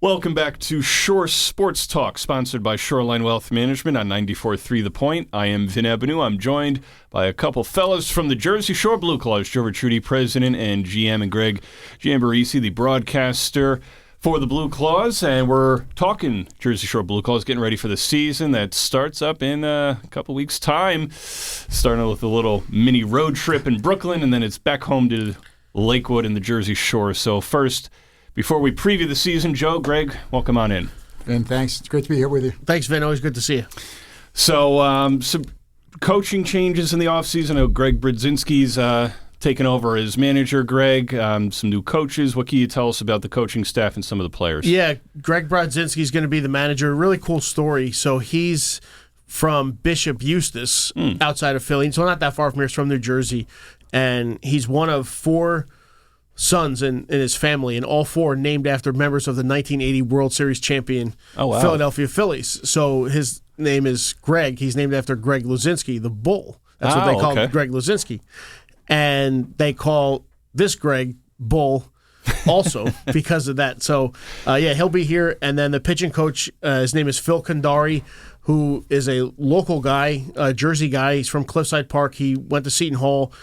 Welcome back to Shore Sports Talk, sponsored by Shoreline Wealth Management on 94.3 The Point. I am Vin Ebenau. I'm joined by a couple fellas from the Jersey Shore BlueClaws, Joe Ricciutti, president and GM, and Greg Giambarisi, the broadcaster for the BlueClaws. And we're talking Jersey Shore BlueClaws, getting ready for the season that starts up in a couple weeks' time, starting with a little mini road trip in Brooklyn, and then it's back home to Lakewood and the Jersey Shore. So first, before we preview the season, Joe, Greg, welcome on in. And thanks. It's great to be here with you. Thanks, Vin. Always good to see you. So some coaching changes in the offseason. I know Greg Brodzinski's taken over as manager. Greg, some new coaches. What can you tell us about the coaching staff and some of the players? Yeah, Greg Brodzinski's going to be the manager. Really cool story. So he's from Bishop Eustace, outside of Philly. So not that far from here. He's from New Jersey. And he's one of four sons in his family, and all four named after members of the 1980 World Series champion Philadelphia Phillies. So his name is Greg. He's named after Greg Luzinski, the Bull. That's what they call Greg Luzinski. And they call this Greg Bull also because of that. So, he'll be here. And then the pitching coach, his name is Phil Kandari, who is a local guy, a Jersey guy. He's from Cliffside Park. He went to Seton Hall.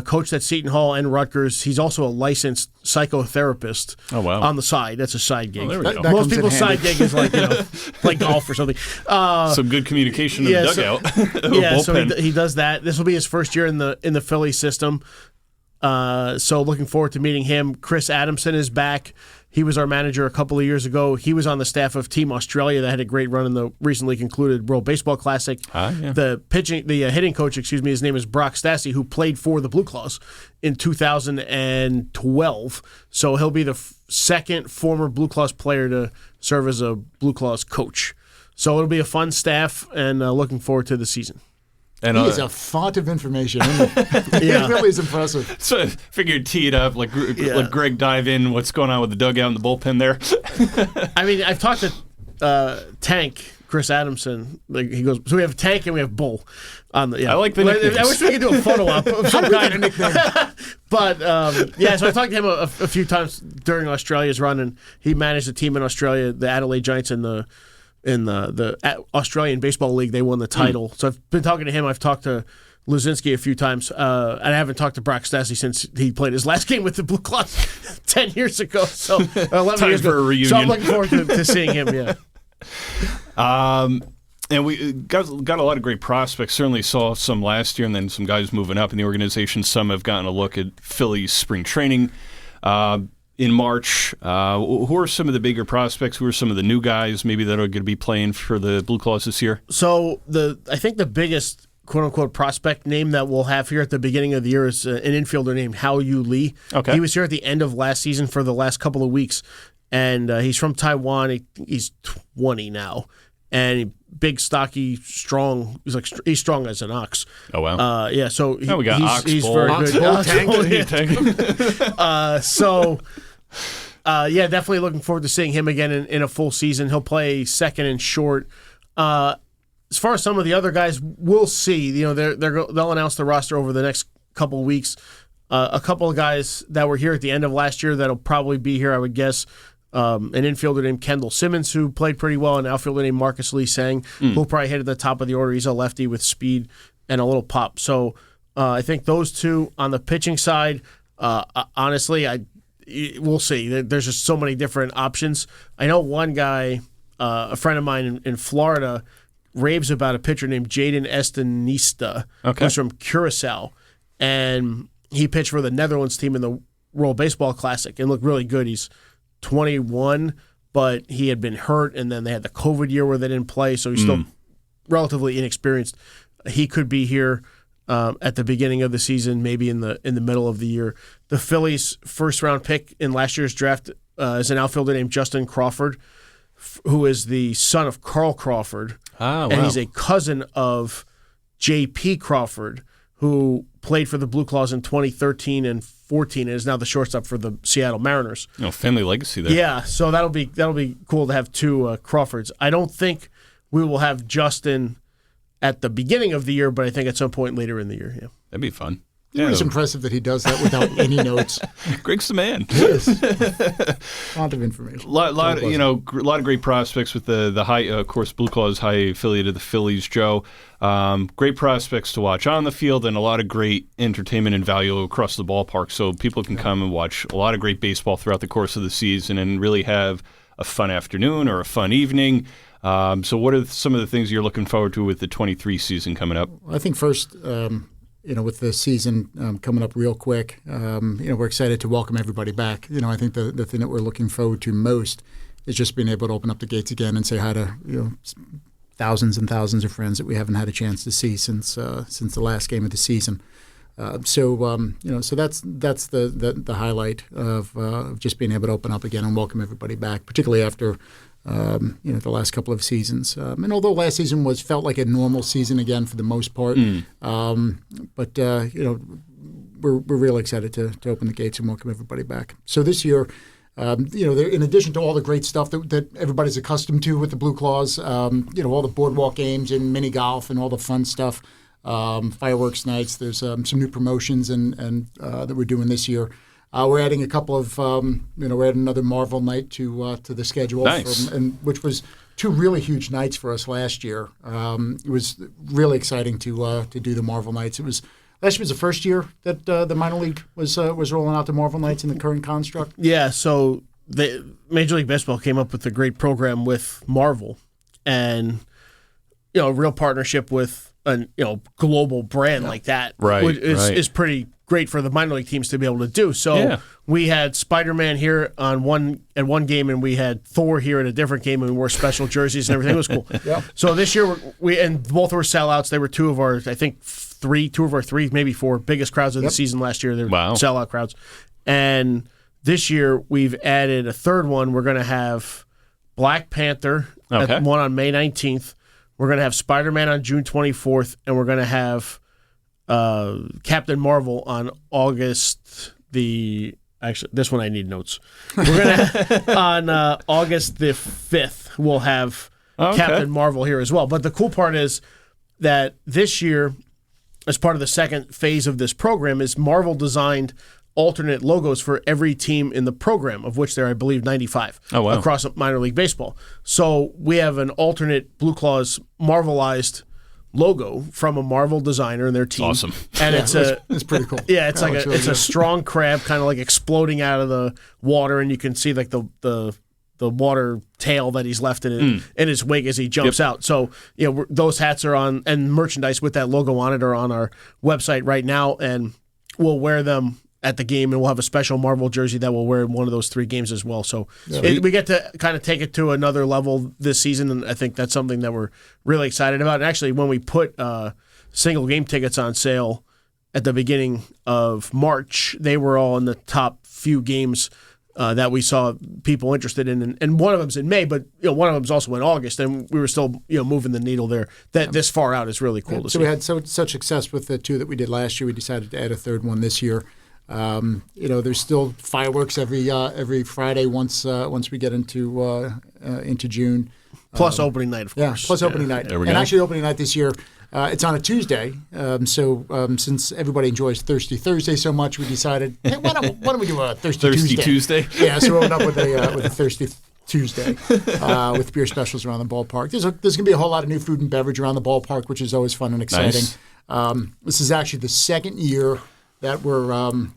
Coached at Seton Hall and Rutgers. He's also a licensed psychotherapist on the side. That's a side gig. Most people's side gig is like, play golf or something. Some good communication in the dugout. So he does that. This will be his first year in the Philly system. So looking forward to meeting him. Chris Adamson is back. He was our manager a couple of years ago. He was on the staff of Team Australia that had a great run in the recently concluded World Baseball Classic. The hitting coach, his name is Brock Stassi, who played for the BlueClaws in 2012. So he'll be the second former BlueClaws player to serve as a BlueClaws coach. So it'll be a fun staff, and looking forward to the season. And he is a font of information, isn't he? It really is impressive. So I figured tee it up, let Greg dive in what's going on with the dugout and the bullpen there. I mean, I've talked to Tank, Chris Adamson. Like, he goes, so we have Tank and we have Bull. I like the nicknames. I wish we could do a photo op of some kind of nickname. But, so I talked to him a few times during Australia's run, and he managed a team in Australia, the Adelaide Giants, in the Australian Baseball League. They won the title. So I've been talking to him. I've talked to Luzinski a few times. And I haven't talked to Brock Stassi since he played his last game with the BlueClaws 10 years ago. So 11 years for ago. A reunion. So I'm looking forward to seeing him, And we got a lot of great prospects. Certainly saw some last year, and then some guys moving up in the organization. Some have gotten a look at Philly's spring training in March. Who are some of the bigger prospects? Who are some of the new guys maybe that are going to be playing for the BlueClaws this year? So I think the biggest quote-unquote prospect name that we'll have here at the beginning of the year is an infielder named Hao Yu Lee. Okay. He was here at the end of last season for the last couple of weeks, and he's from Taiwan. He's 20 now, and big, stocky, strong. He's strong as an ox. Oh, wow. So we got Ox he's Bull. very Ox good. Bull, Definitely looking forward to seeing him again in a full season. He'll play second and short. As far as some of the other guys, we'll see. They'll announce the roster over the next couple of weeks. A couple of guys that were here at the end of last year that'll probably be here, I would guess. An infielder named Kendall Simmons, who played pretty well, an outfielder named Marcus Lee Sang, who'll probably hit at the top of the order. He's a lefty with speed and a little pop. So I think those two on the pitching side, honestly, we'll see. There's just so many different options. I know one guy, a friend of mine in Florida, raves about a pitcher named Jaden Estanista, who's from Curacao, and he pitched for the Netherlands team in the World Baseball Classic and looked really good. He's 21, but he had been hurt, and then they had the COVID year where they didn't play, so he's still relatively inexperienced. He could be here at the beginning of the season, maybe in the middle of the year. The Phillies' first-round pick in last year's draft is an outfielder named Justin Crawford, who is the son of Carl Crawford, and he's a cousin of J.P. Crawford, who played for the BlueClaws in 2013 and 14 and is now the shortstop for the Seattle Mariners. Family legacy there. Yeah, so that'll be cool to have two Crawfords. I don't think we will have Justin at the beginning of the year, but I think at some point later in the year. Yeah, that'd be fun. It was impressive that he does that without any notes. Greg's the man. Yes. Lot of information. A lot of great prospects with the high, of course, BlueClaws high affiliate of the Phillies, Joe. Great prospects to watch on the field and a lot of great entertainment and value across the ballpark. So people can come and watch a lot of great baseball throughout the course of the season and really have a fun afternoon or a fun evening. So what are some of the things you're looking forward to with the 23 season coming up? I think first, with the season coming up real quick, we're excited to welcome everybody back. I think the thing that we're looking forward to most is just being able to open up the gates again and say hi to thousands and thousands of friends that we haven't had a chance to see since the last game of the season. So that's the highlight of just being able to open up again and welcome everybody back, particularly after the last couple of seasons. And although last season felt like a normal season again for the most part, but we're really excited to open the gates and welcome everybody back. So this year, in addition to all the great stuff that everybody's accustomed to with the BlueClaws, all the boardwalk games and mini golf and all the fun stuff, fireworks nights. There's some new promotions and that we're doing this year. We're adding a couple of, we're adding another Marvel night to the schedule, nice. Which was two really huge nights for us last year. It was really exciting to do the Marvel nights. Last year was the first year that the minor league was rolling out the Marvel nights in the current construct. Yeah, so the Major League Baseball came up with a great program with Marvel, and a real partnership with a global brand like that, right, is pretty great for the minor league teams to be able to do. So we had Spider-Man here at one game, and we had Thor here at a different game, and we wore special jerseys and everything. It was cool. So this year and both were sellouts. They were two of our three, maybe four biggest crowds of the season last year. They were sellout crowds. And this year we've added a third one. We're going to have Black Panther at one on May 19th. We're going to have Spider-Man on June 24th, and we're going to have Captain Marvel on August this one I need notes. We're going to on August the 5th, we'll have Captain Marvel here as well. But the cool part is that this year, as part of the second phase of this program, is Marvel designed alternate logos for every team in the program, of which there are, I believe, 95 across minor league baseball. So we have an alternate BlueClaws Marvelized logo from a Marvel designer and their team. Awesome. And it's pretty cool. Yeah, it's a strong crab kind of like exploding out of the water, and you can see like the water tail that he's left in his wake as he jumps out. So, those hats are on, and merchandise with that logo on it are on our website right now, and we'll wear them at the game, and we'll have a special Marvel jersey that we'll wear in one of those three games as well. So we get to kind of take it to another level this season, and I think that's something that we're really excited about. And actually, when we put single game tickets on sale at the beginning of March, they were all in the top few games that we saw people interested in, and one of them's in May, but one of them's also in August, and we were still moving the needle there. That this far out is really cool to see. So we had such success with the two that we did last year. We decided to add a third one this year. There's still fireworks every Friday once we get into June. Plus opening night, of course. Yeah, plus opening night. There we go. And actually, opening night this year, it's on a Tuesday. So since everybody enjoys Thirsty Thursday so much, we decided, hey, why don't we do a Thirsty Tuesday? Yeah, so we went up with a Thirsty Tuesday with beer specials around the ballpark. There's going to be a whole lot of new food and beverage around the ballpark, which is always fun and exciting. Nice. This is actually the second year that we're going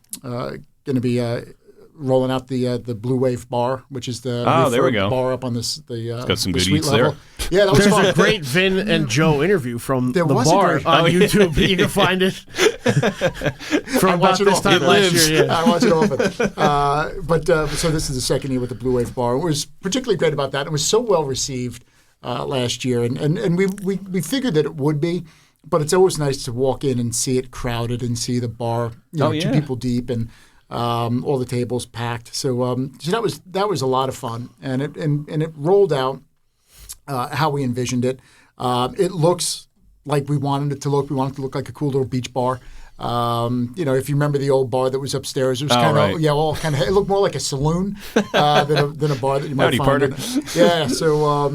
to be rolling out the Blue Wave bar, which is the there we go. bar up on it's got some the good suite eats level. there. Yeah, that was There's fun. a great Vin and Joe interview from the bar on YouTube. You can find it from about this time last year. Yeah. I watch it often. But so this is the second year with the Blue Wave bar. It was particularly great about that. It was so well received last year, and we figured that it would be. But it's always nice to walk in and see it crowded and see the bar, two people deep, and all the tables packed. So that was a lot of fun, and it rolled out how we envisioned it. It looks like we wanted it to look. We wanted it to look like a cool little beach bar. If you remember the old bar that was upstairs, it was it looked more like a saloon than a bar that you might find. Yeah, so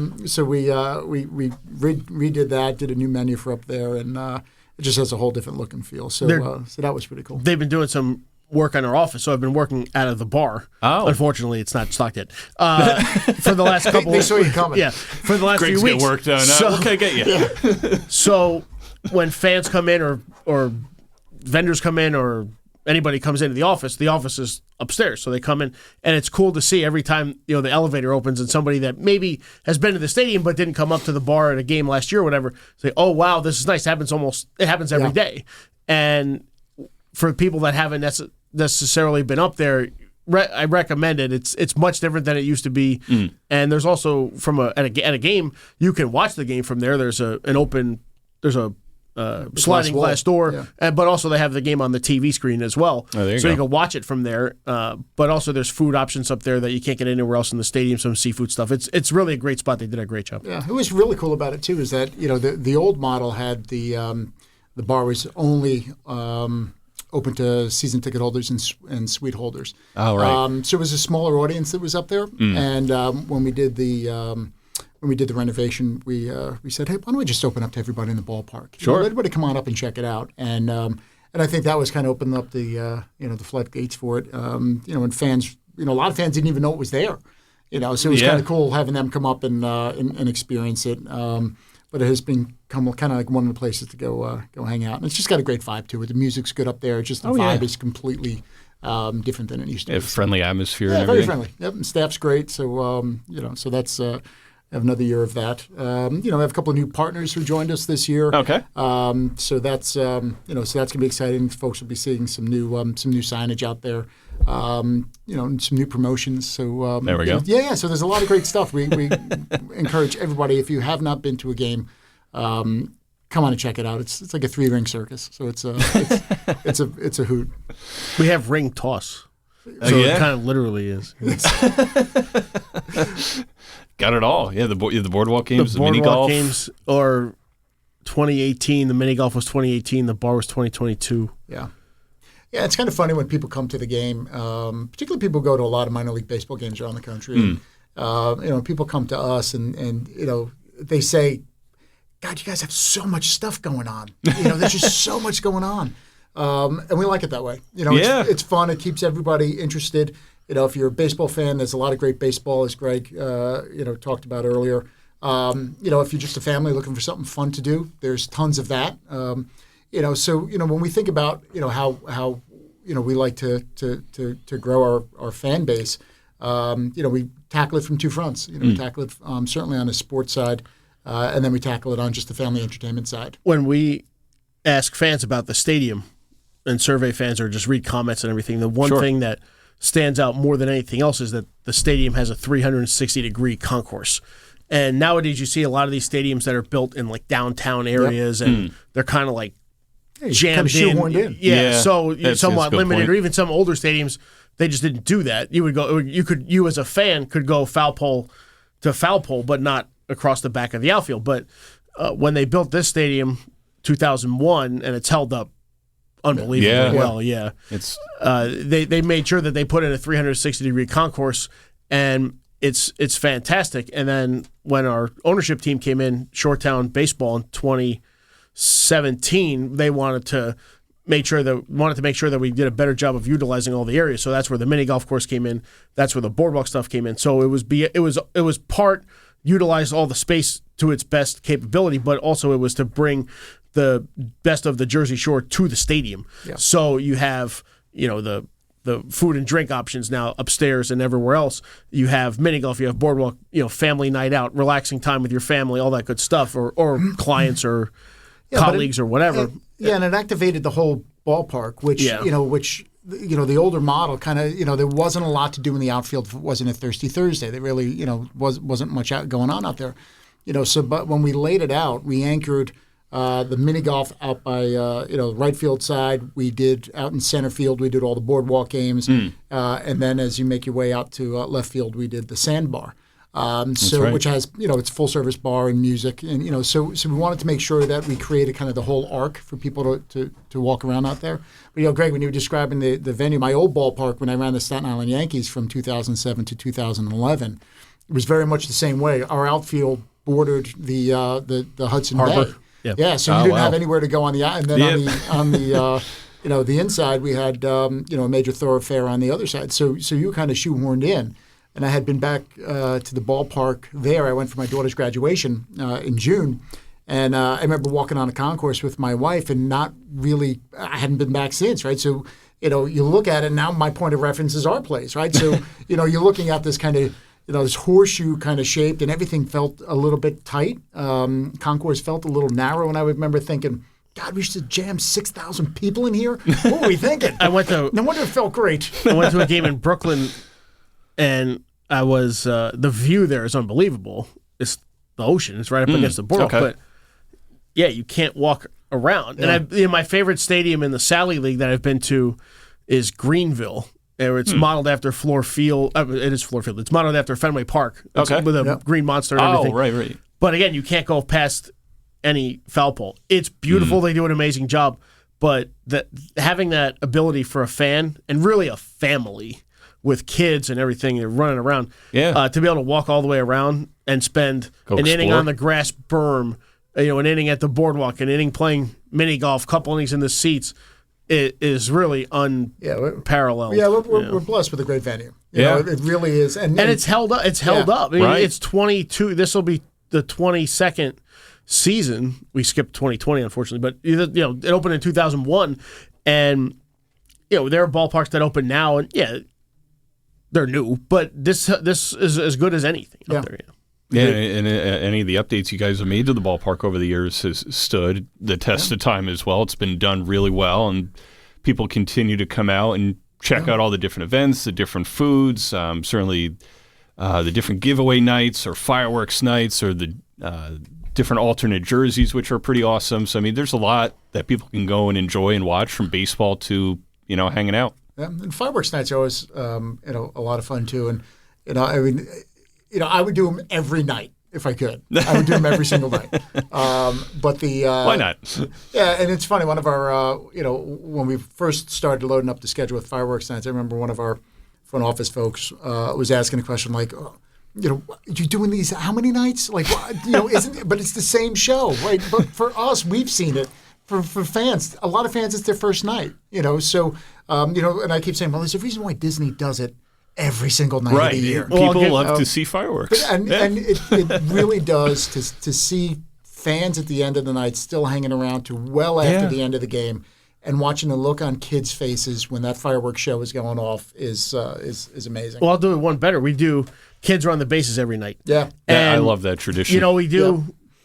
we redid that, did a new menu for up there, and it just has a whole different look and feel. So so that was pretty cool. They've been doing some work on our office, so I've been working out of the bar. Oh. Unfortunately, it's not stocked yet. For the last couple They saw you coming. Yeah. For the last Greg's few weeks. get work done. So, What can I get you? So when fans come in or vendors come in or anybody comes into the office is upstairs. So they come in, and it's cool to see every time the elevator opens and somebody that maybe has been to the stadium but didn't come up to the bar at a game last year or whatever say, "Oh wow, this is nice." It happens every day. And for people that haven't necessarily been up there, I recommend it. It's much different than it used to be. And there's also at a game you can watch the game from there. There's a sliding glass door, but also they have the game on the TV screen as well. Oh, there you so go. you can watch it from there. But also there's food options up there that you can't get anywhere else in the stadium. Some seafood stuff. It's really a great spot. They did a great job. Yeah, what was really cool about it too is that the old model had the bar was only open to season ticket holders and suite holders. Oh, right. So it was a smaller audience that was up there, and when we did the renovation, we said, hey, why don't we just open up to everybody in the ballpark? Sure. Let everybody come on up and check it out, and I think that was kind of opening up the the floodgates for it. And fans, a lot of fans didn't even know it was there. So it was kind of cool having them come up and experience it. But it has become kind of like one of the places to go hang out. And it's just got a great vibe to it. The music's good up there. Just the vibe is completely different than it used to be. Friendly atmosphere and very everything. friendly. Yep, and staff's great. So, so that's have another year of that. We have a couple of new partners who joined us this year. Okay. So that's so that's gonna be exciting. Folks will be seeing some new signage out there. And some new promotions. So there we go. Yeah. So there's a lot of great stuff. We encourage everybody, if you have not been to a game, come on and check it out. It's like a 3-ring circus. So it's a hoot. We have ring toss. So it kind of literally is. Got it all. Yeah, the boardwalk games, the mini boardwalk golf games, or 2018. The mini golf was 2018. The bar was 2022. Yeah. Yeah, it's kind of funny when people come to the game. Particularly people go to a lot of minor league baseball games around the country. People come to us and they say, God, you guys have so much stuff going on. There's just so much going on. And we like it that way. It's fun. It keeps everybody interested. If you're a baseball fan, there's a lot of great baseball, as Greg, talked about earlier. If you're just a family looking for something fun to do, there's tons of that. So when we think about how we like to grow our fan base, we tackle it from two fronts. We tackle it certainly on the sports side, and then we tackle it on just the family entertainment side. When we ask fans about the stadium and survey fans or just read comments and everything, the one thing that stands out more than anything else is that the stadium has a 360-degree concourse. And nowadays you see a lot of these stadiums that are built in like downtown areas, and they're kind of like jammed shoehorned in. Yeah, so that's somewhat a good limited. point. Or even some older stadiums, they just didn't do that. You as a fan could go foul pole to foul pole, but not across the back of the outfield. But when they built this stadium, 2001, and it's held up unbelievably well. Yeah, It's they made sure that they put in a 360-degree concourse, and it's fantastic. And then when our ownership team came in, Shoretown Baseball in 2017, they wanted to make sure that we did a better job of utilizing all the areas. So that's where the mini golf course came in. That's where the boardwalk stuff came in. So it was part utilize all the space to its best capability, but also it was to bring the best of the Jersey Shore to the stadium. Yeah. So you have the food and drink options now upstairs and everywhere else. You have mini golf, you have boardwalk, family night out, relaxing time with your family, all that good stuff, or clients or colleagues or whatever. And it activated the whole ballpark, which the older model kind of there wasn't a lot to do in the outfield if it wasn't a Thirsty Thursday. There really wasn't much going on out there. But when we laid it out, we anchored the mini golf out by right field side. We did out in center field. We did all the boardwalk games, and then as you make your way out to left field, we did the sandbar. Which has it's full service bar and music, and so we wanted to make sure that we created kind of the whole arc for people to walk around out there. But Greg, when you were describing the venue, my old ballpark when I ran the Staten Island Yankees from 2007 to 2011, it was very much the same way. Our outfield bordered the Hudson Harbor. Bay. Yeah, so you didn't have anywhere to go on the and then on the the inside we had a major thoroughfare on the other side. So you were kind of shoehorned in. And I had been back to the ballpark there. I went for my daughter's graduation in June. And I remember walking on a concourse with my wife and I hadn't been back since, right? So, you look at it now, my point of reference is our place, right? So, you're looking at this kind of, this horseshoe kind of shaped and everything felt a little bit tight. Concourse felt a little narrow. And I remember thinking, God, we should jam 6,000 people in here? What were we thinking? No wonder it felt great. I went to a game in Brooklyn, and I was the view there is unbelievable. It's the ocean. It's right up against the boardwalk. Okay. But, yeah, you can't walk around. Yeah. And my favorite stadium in the Sally League that I've been to is Greenville. It's modeled after Fluor Field. It is Fluor Field. It's modeled after Fenway Park. With a green monster and everything. Oh, right. But, again, you can't go past any foul pole. It's beautiful. They do an amazing job. But having that ability for a fan and really a family with kids and everything, they're running around, to be able to walk all the way around and spend an inning on the grass berm, an inning at the boardwalk, an inning playing mini golf, couple innings in the seats, it is really unparalleled. Yeah, we're blessed with a great venue. It really is. And it's held up. It's held up. I mean, it's 22. This will be the 22nd season. We skipped 2020, unfortunately, but it opened in 2001, and there are ballparks that open now, and they're new, but this is as good as anything out there. Yeah, and any of the updates you guys have made to the ballpark over the years has stood the test of time as well. It's been done really well, and people continue to come out and check out all the different events, the different foods, certainly the different giveaway nights or fireworks nights or the different alternate jerseys, which are pretty awesome. So, I mean, there's a lot that people can go and enjoy and watch, from baseball to, hanging out. Yeah, and fireworks nights are always, a lot of fun too. And, I would do them every night if I could. I would do them every single night. But why not? Yeah, and it's funny. One of our, when we first started loading up the schedule with fireworks nights, I remember one of our front office folks was asking a question like, you're doing these how many nights? Like, isn't it? But it's the same show, right? But for us, we've seen it. For fans, a lot of fans, it's their first night, So, and I keep saying, well, there's a reason why Disney does it every single night of the year. People love to see fireworks. And it really does to see fans at the end of the night still hanging around to well after the end of the game and watching the look on kids' faces when that fireworks show is going off is amazing. Well, I'll do it one better. We do kids are on the bases every night. Yeah. I love that tradition. We do,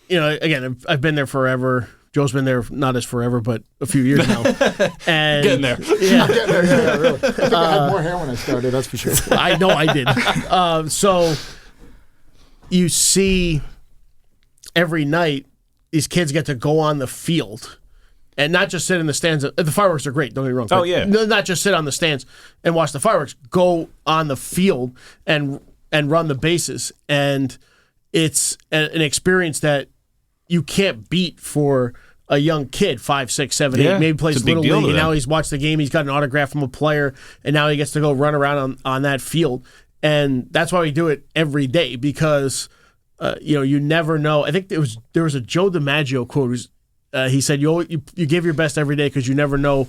again, I've been there forever. Joe's been there not as forever, but a few years now. And getting there. Yeah. Getting there, yeah, really. I think I had more hair when I started, that's for sure. I know I did. So you see every night these kids get to go on the field and not just sit in the stands. The fireworks are great, don't get me wrong. Oh, yeah. Not just sit on the stands and watch the fireworks. Go on the field and run the bases. And it's an experience that you can't beat for a young kid, 5, 6, 7, 8, maybe plays Little League, and now he's watched the game, he's got an autograph from a player, and now he gets to go run around on that field. And that's why we do it every day, because you never know. I think there was a Joe DiMaggio quote. He said, you give your best every day because you never know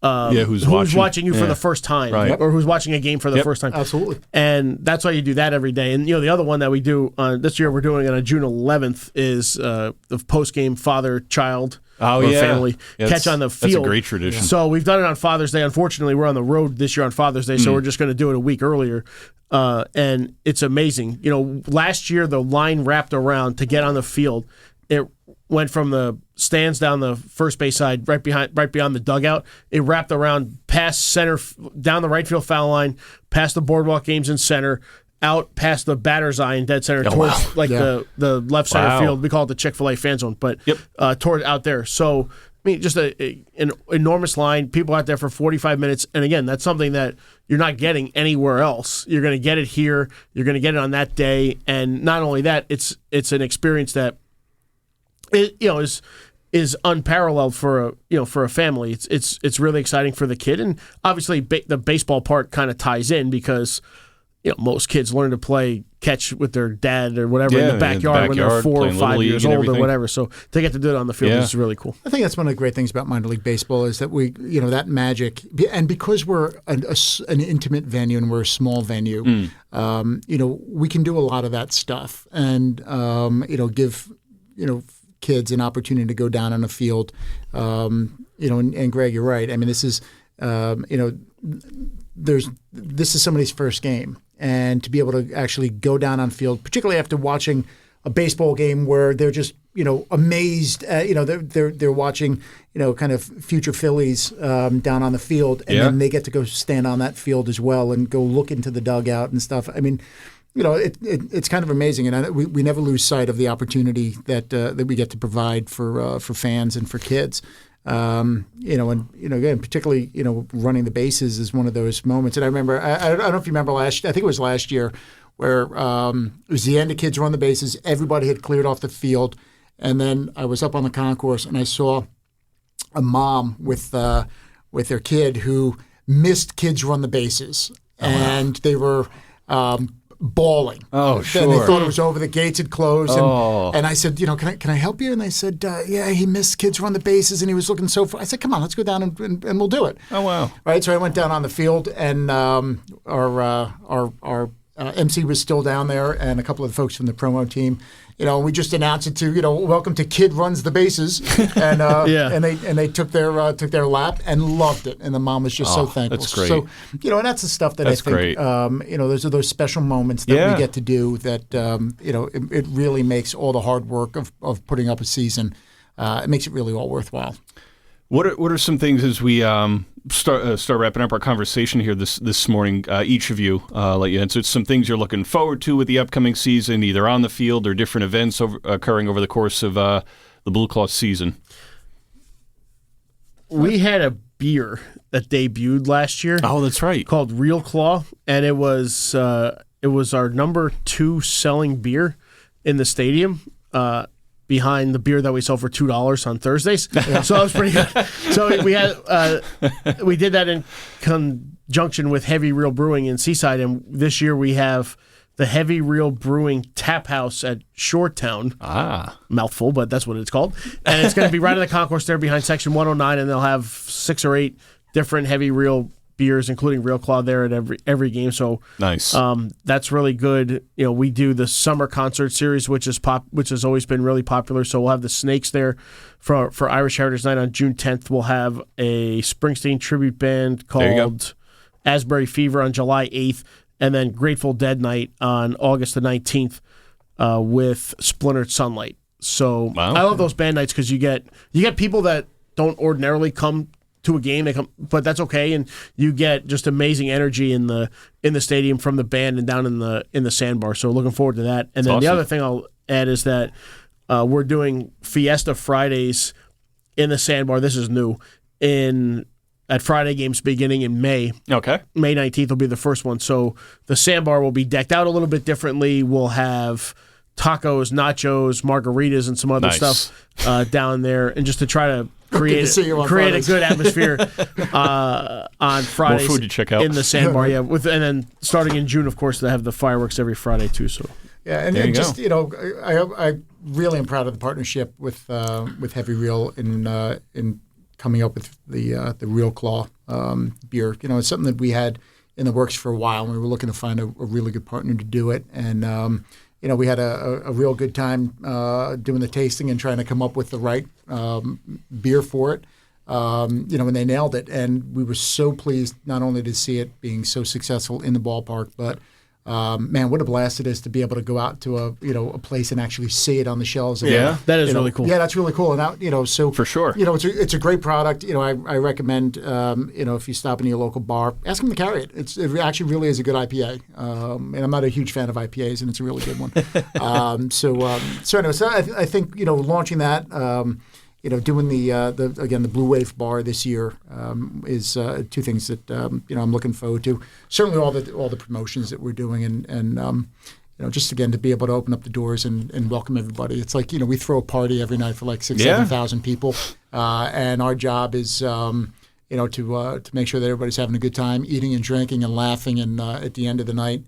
who's watching you for the first time, or who's watching a game for the first time. Absolutely. And that's why you do that every day. And the other one that we do this year, we're doing it on June 11th, is the post-game father-child family catch on the field. That's a great tradition. So we've done it on Father's Day. Unfortunately, we're on the road this year on Father's Day, so we're just going to do it a week earlier. And it's amazing. Last year the line wrapped around to get on the field. It went from the stands down the first base side, right beyond the dugout. It wrapped around past center, down the right field foul line, past the boardwalk games in center, out past the batter's eye in dead center, towards the left center field. We call it the Chick-fil-A fan zone, but toward out there. So, I mean, just an enormous line. People out there for 45 minutes. And again, that's something that you're not getting anywhere else. You're going to get it here. You're going to get it on that day. And not only that, it's an experience that is unparalleled for a family. It's really exciting for the kid, and obviously the baseball part kind of ties in, because most kids learn to play catch with their dad or whatever in the in the backyard when they're backyard, 4 or playing 5 Little years League and old or everything. whatever. So to get to do it on the field is really cool. I think that's one of the great things about minor league baseball is that we, that magic, and because we're an intimate venue and we're a small venue, we can do a lot of that stuff and, give, kids an opportunity to go down on a field. And Greg, you're right. I mean, this is, this is somebody's first game. And to be able to actually go down on field, particularly after watching a baseball game where they're just, amazed, they're watching, kind of future Phillies down on the field, and then they get to go stand on that field as well and go look into the dugout and stuff. I mean, it's kind of amazing, and we never lose sight of the opportunity that we get to provide for fans and for kids. Again, particularly, running the bases is one of those moments. And I remember, I don't know if you remember I think it was last year, where it was the end of kids run the bases. Everybody had cleared off the field. And then I was up on the concourse and I saw a mom with their kid who missed kids run the bases. And they were bawling. Oh, sure. Then they thought it was over. The gates had closed. And I said, can I help you? And they said, yeah, he missed kids run the bases and he was looking so far. I said, come on, let's go down and we'll do it. Oh, wow. Right. So I went down on the field and our MC was still down there and a couple of the folks from the promo team. We just announced it to, welcome to Kid Runs the Bases. And and they took their lap and loved it. And the mom was just so thankful. That's great. So, and that's the stuff that I think, those are those special moments that we get to do that, it really makes all the hard work of putting up a season, it makes it really all worthwhile. What are some things as we start wrapping up our conversation here this morning? Each of you, let you answer some things you're looking forward to with the upcoming season, either on the field or different events occurring over the course of the BlueClaws season. We had a beer that debuted last year. Oh, that's right. Called Real Claw, and it was our number 2 selling beer in the stadium. Behind the beer that we sell for $2 on Thursdays, so that was pretty good. So we did that in conjunction with Heavy Reel Brewing in Seaside, and this year we have the Heavy Reel Brewing Tap House at Shoretown. Mouthful, but that's what it's called, and it's going to be right in the concourse there behind Section 109, and they'll have 6 or 8 different Heavy Reel beers, including Real Claw, there at every game. So nice. That's really good. We do the summer concert series, which has always been really popular. So we'll have the Snakes there for Irish Heritage Night on June 10th. We'll have a Springsteen tribute band called Asbury Fever on July 8th, and then Grateful Dead Night on August the 19th with Splintered Sunlight. So I love those band nights because you get people that don't ordinarily come to a game, but that's okay, and you get just amazing energy in the stadium from the band and down in the sandbar. So looking forward to that. And then the other thing I'll add is that we're doing Fiesta Fridays in the sandbar. This is new at Friday games beginning in May. Okay, May 19th will be the first one. So the sandbar will be decked out a little bit differently. We'll have tacos, nachos, margaritas, and some other stuff down there, and just to try to create a good atmosphere on Fridays. More food to check out in the sandbar. Yeah, and then starting in June, of course, they have the fireworks every Friday too. So and just I really am proud of the partnership with Heavy Reel in coming up with the Real Claw beer. It's something that we had in the works for a while, and we were looking to find a really good partner to do it. And we had a real good time doing the tasting and trying to come up with the right beer for it. And they nailed it. And we were so pleased not only to see it being so successful in the ballpark, but man, what a blast it is to be able to go out to a place and actually see it on the shelves. Yeah, that is really cool. Yeah, that's really cool. And so for sure, it's a great product. I recommend if you stop in your local bar, ask them to carry it. It actually really is a good IPA. And I'm not a huge fan of IPAs, and it's a really good one. So I think launching that. Doing the Blue Wave Bar this year is 2 things that I'm looking forward to. Certainly all the promotions that we're doing and just again to be able to open up the doors and welcome everybody. It's like we throw a party every night for like 7,000 people, and our job is to make sure that everybody's having a good time, eating and drinking and laughing, and at the end of the night.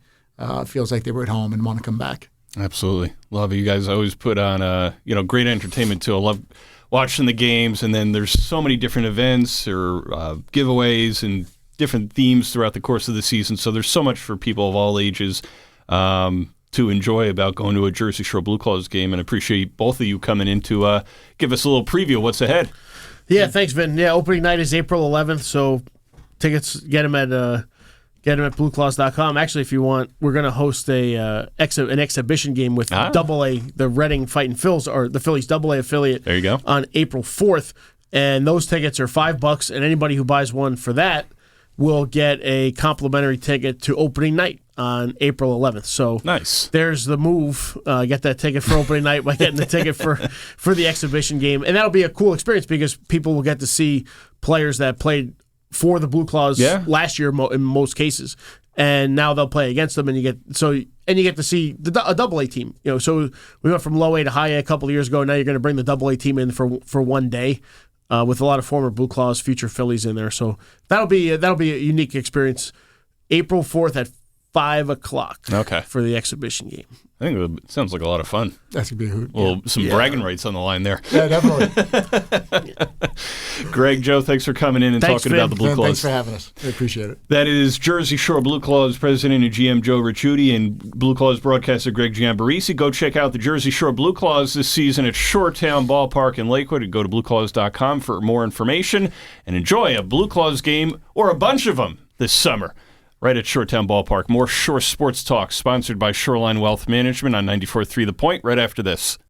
feels like they were at home and want to come back. Absolutely. Love it. You guys always put on, great entertainment, too. I love watching the games, and then there's so many different events or giveaways and different themes throughout the course of the season. So there's so much for people of all ages to enjoy about going to a Jersey Shore BlueClaws game, and appreciate both of you coming in to give us a little preview of what's ahead. Yeah, thanks, Vin. Yeah, opening night is April 11th, so tickets, get them at BlueClaws.com. Actually, if you want, we're going to host an exhibition game with Double-A, the Reading Fighting Phils, or the Phillies Double-A affiliate. There you go. On April 4th, and those tickets are $5, and anybody who buys one for that will get a complimentary ticket to opening night on April 11th. So nice. There's the move. Get that ticket for opening night by getting the ticket for the exhibition game. And that'll be a cool experience because people will get to see players that played for the BlueClaws last year in most cases. And now they'll play against them, and you get to see a Double-A team. So we went from low A to high A a couple of years ago. Now you're going to bring the Double-A team in for one day. With a lot of former BlueClaws, future Phillies in there, so that'll be a unique experience. April 4th at 5:00. Okay. For the exhibition game. I think it sounds like a lot of fun. That's gonna be a hoot. Well, some bragging rights on the line there. Yeah, definitely. Greg, Joe, thanks for coming in and talking about the BlueClaws. Thanks for having us. I appreciate it. That is Jersey Shore BlueClaws president and GM Joe Ricciutti and BlueClaws broadcaster Greg Giambarisi. Go check out the Jersey Shore BlueClaws this season at Shoretown Ballpark in Lakewood, and go to BlueClaws.com for more information and enjoy a BlueClaws game or a bunch of them this summer. Right at Shoretown Ballpark. More Shore Sports Talk, sponsored by Shoreline Wealth Management on 94.3 The Point, right after this.